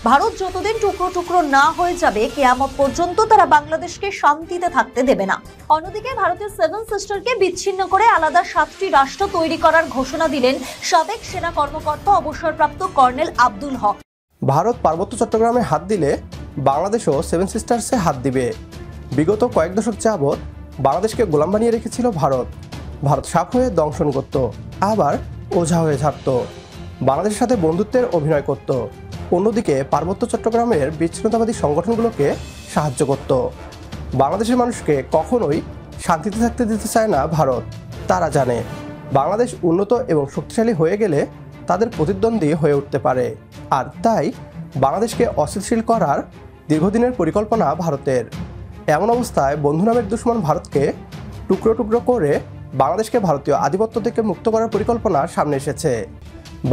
ভারত যতদিন টুকরো টুকরো না হয়ে যাবে কিয়ামত পর্যন্ত তারা বাংলাদেশকে শান্তিতে থাকতে দেবে না। অন্যদিকে ভারতের সেভেন সিস্টারকে বিচ্ছিন্ন করে আলাদা 7টি রাষ্ট্র তৈরি করার ঘোষণা দিলেন সাবেক সেনা কর্মকর্তা অবসরপ্রাপ্ত কর্নেল আব্দুল হক। ভারত পার্বত্য চট্টগ্রামে হাত দিলে বাংলাদেশও সেভেন সিস্টার্সে হাত দিবে। বিগত কয়েক দশক যাবৎ বাংলাদেশকে গোলাম বানিয়ে রেখেছিল ভারত। ভারত সাপ হয়ে দংশন করত, আবার ওঝা হয়ে ছাড়ত, বাংলাদেশের সাথে বন্ধুত্বের অভিনয় করত। অন্যদিকে পার্বত্য চট্টগ্রামের বিচ্ছিন্নতাবাদী সংগঠনগুলোকে সাহায্য করত। বাংলাদেশের মানুষকে কখনোই শান্তিতে থাকতে দিতে চায় না ভারত। তারা জানে বাংলাদেশ উন্নত এবং শক্তিশালী হয়ে গেলে তাদের প্রতিদ্বন্দ্বী হয়ে উঠতে পারে, আর তাই বাংলাদেশকে অস্থিতিশীল করার দীর্ঘদিনের পরিকল্পনা ভারতের। এমন অবস্থায় বন্ধু নামের দুশ্মন ভারতকে টুকরো টুকরো করে বাংলাদেশকে ভারতীয় আধিপত্য থেকে মুক্ত করার পরিকল্পনা সামনে এসেছে।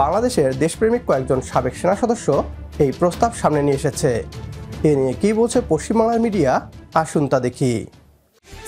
বাংলাদেশের দেশপ্রেমিক কয়েকজন সাবেক সেনা সদস্য এই প্রস্তাব সামনে নিয়ে এসেছে। এ নিয়ে কী বলছে পশ্চিমবাংলার মিডিয়া, আসুন তা দেখি।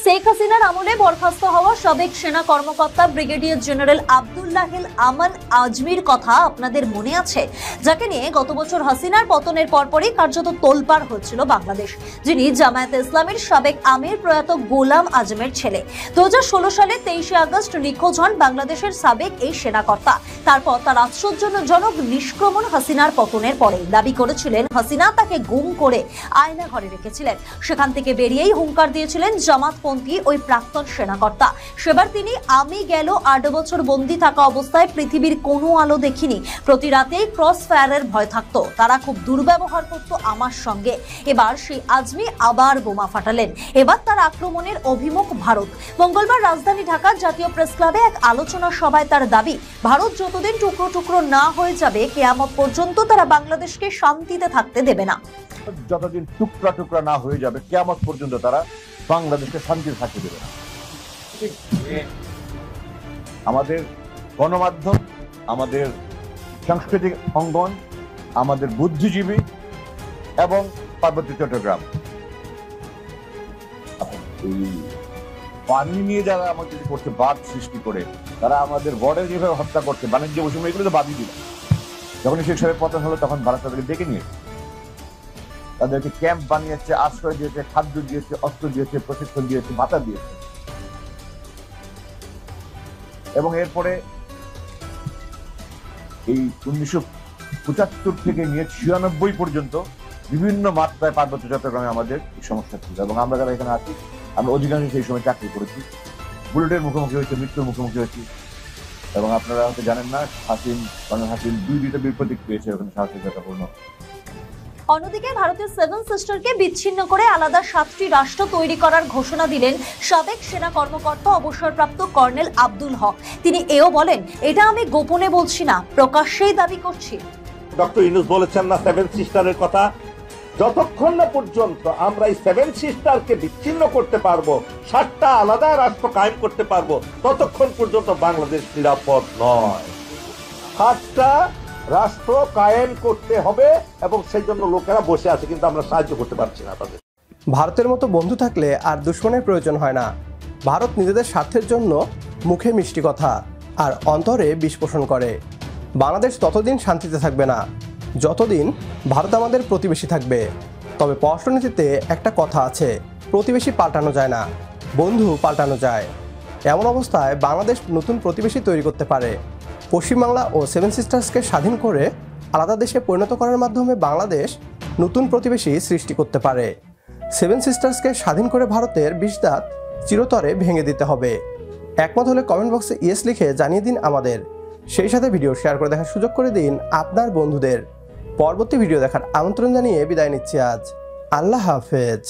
শেখ হাসিনার আমলে বরখাস্ত হওয়া সাবেক সেনা কর্মকর্তা ব্রিগেডিয়ার জেনারেল আব্দুল্লাহিল আমান আজমির কথা আপনাদের মনে আছে, যাকে নিয়ে গত বছর হাসিনার পতনের পরপরই কার্যত তোলপাড় হচ্ছিল বাংলাদেশ, যিনি জামায়াতে ইসলামের সাবেক আমির প্রয়াত গোলাম আজমের ছেলে। 2016 সালে 23 আগস্ট নিখোঁজ হন বাংলাদেশের সাবেক এই সেনাকর্তা। তারপর তার আশ্চর্যজনক নিষ্ক্রমণ হাসিনার পতনের পরে দাবি করেছিলেন হাসিনা তাকে গুম করে আয়না ঘরে রেখেছিলেন। সেখান থেকে বেরিয়েই হুঙ্কার দিয়েছিলেন জামাতপন্থী ওই প্রাক্তন সেনাকর্তা। সেবার তিনি আমি গেল 8 বছর বন্দী থাকা অবস্থায় পৃথিবীর কোনো আলো দেখিনি, প্রতি রাতেই ক্রস ফায়ারের ভয় থাকতো, তারা খুব দুর্ব্যবহার করতো আমার সঙ্গে। এবার সেই আজমি আবার বোমা ফাটালেন, এবার তার আক্রমণের অভিমুখ ভারত। মঙ্গলবার রাজধানী ঢাকার জাতীয় প্রেস ক্লাবে এক আলোচনা সভায় তার দাবি, ভারত যতদিন টুকরো টুকরো না হয়ে যাবে কিয়ামত পর্যন্ত তারা বাংলাদেশকে শান্তিতে থাকতে দেবে না। যতদিন টুকরা টুকরা না হয়ে যাবে কিয়ামত পর্যন্ত তারা বাংলাদেশকে শান্তিতে থাকতে দেবে না। আমাদের গণমাধ্যম, আমাদের সাংস্কৃতিক অঙ্গন, আমাদের বুদ্ধিজীবী এবং পার্বত্য চট্টগ্রাম এই পানি নিয়ে যারা আমাদের করছে বাদ সৃষ্টি করে, তারা আমাদের বর্ডার যেভাবে হত্যা করছে, বাণিজ্য বৈষম্য, এগুলো তো বাদই দিল। যখন শেখ সাহেবের পতন হলো তখন ভারত তাদেরকে ডেকে নিয়েছে, তাদেরকে ক্যাম্প বানিয়েছে, আশ্রয় দিয়েছে, খাদ্য দিয়েছে, অস্ত্র দিয়েছে, প্রশিক্ষণ দিয়েছে, ভাতা দিয়েছে। এবং এরপরে এই 1975 থেকে নিয়ে 96 পর্যন্ত বিভিন্ন মাত্রায় পার্বত্য চট্টগ্রামে আমাদের এই সমস্যা ছিল। এবং আমরা যারা এখানে আছি, আমরা অধিকাংশ সেই সময় চাকরি করেছি, বুলেটের মুখোমুখি হয়েছে, মৃত্যুর মুখোমুখি হয়েছি। এবং আপনারা হয়তো জানেন না, হাসিন 2 বীর প্রতীক পেয়েছে ওখানে সাহসিকতাপূর্ণ। অন্যদিকে ভারতের সেভেন সিস্টারকে বিচ্ছিন্ন করে আলাদা 7টি রাষ্ট্র তৈরি করার ঘোষণা দিলেন সাবেক সেনা কর্মকর্তা অবসরপ্রাপ্ত কর্নেল আব্দুল হক। তিনি এও বলেন, এটা আমি গোপনে বলছি না, প্রকাশ্যেই দাবি করছি। ডক্টর ইউনূস বলেছেন না সেভেন সিস্টারের কথা, যতক্ষণ না পর্যন্ত আমরা এই সেভেন সিস্টারকে বিচ্ছিন্ন করতে পারবো, 7টা আলাদা রাষ্ট্র কায়েম করতে পারবো, ততক্ষণ পর্যন্ত বাংলাদেশ নিরাপদ নয়। 7টা রাষ্ট্র কায়েম করতে হবে এবং সেই জন্য লোকেরা বসে আছে, কিন্তু আমরা সাহায্য করতে পারছি না তাদের। ভারতের মতো বন্ধু থাকলে আর দুশ্মনের প্রয়োজন হয় না। ভারত নিজেদের স্বার্থের জন্য মুখে মিষ্টি কথা আর অন্তরে বিষ পোষণ করে। বাংলাদেশ ততদিন শান্তিতে থাকবে না যতদিন ভারত আমাদের প্রতিবেশী থাকবে। তবে পররাষ্ট্রনীতিতে একটা কথা আছে, প্রতিবেশী পাল্টানো যায় না, বন্ধু পাল্টানো যায়। এমন অবস্থায় বাংলাদেশ নতুন প্রতিবেশী তৈরি করতে পারে। পশ্চিমবাংলা ও সেভেন সিস্টার্সকে স্বাধীন করে আলাদা দেশে পরিণত করার মাধ্যমে বাংলাদেশ নতুন প্রতিবেশী সৃষ্টি করতে পারে। সেভেন সিস্টার্সকে স্বাধীন করে ভারতের বিষদাঁত চিরতরে ভেঙে দিতে হবে। একমত হলে কমেন্ট বক্সে ইয়েস লিখে জানিয়ে দিন আমাদের। সেই সাথে ভিডিও শেয়ার করে দেখার সুযোগ করে দিন আপনার বন্ধুদের। পরবর্তী ভিডিও দেখার আমন্ত্রণ জানিয়ে বিদায় নিচ্ছি আজ। আল্লাহ হাফেজ।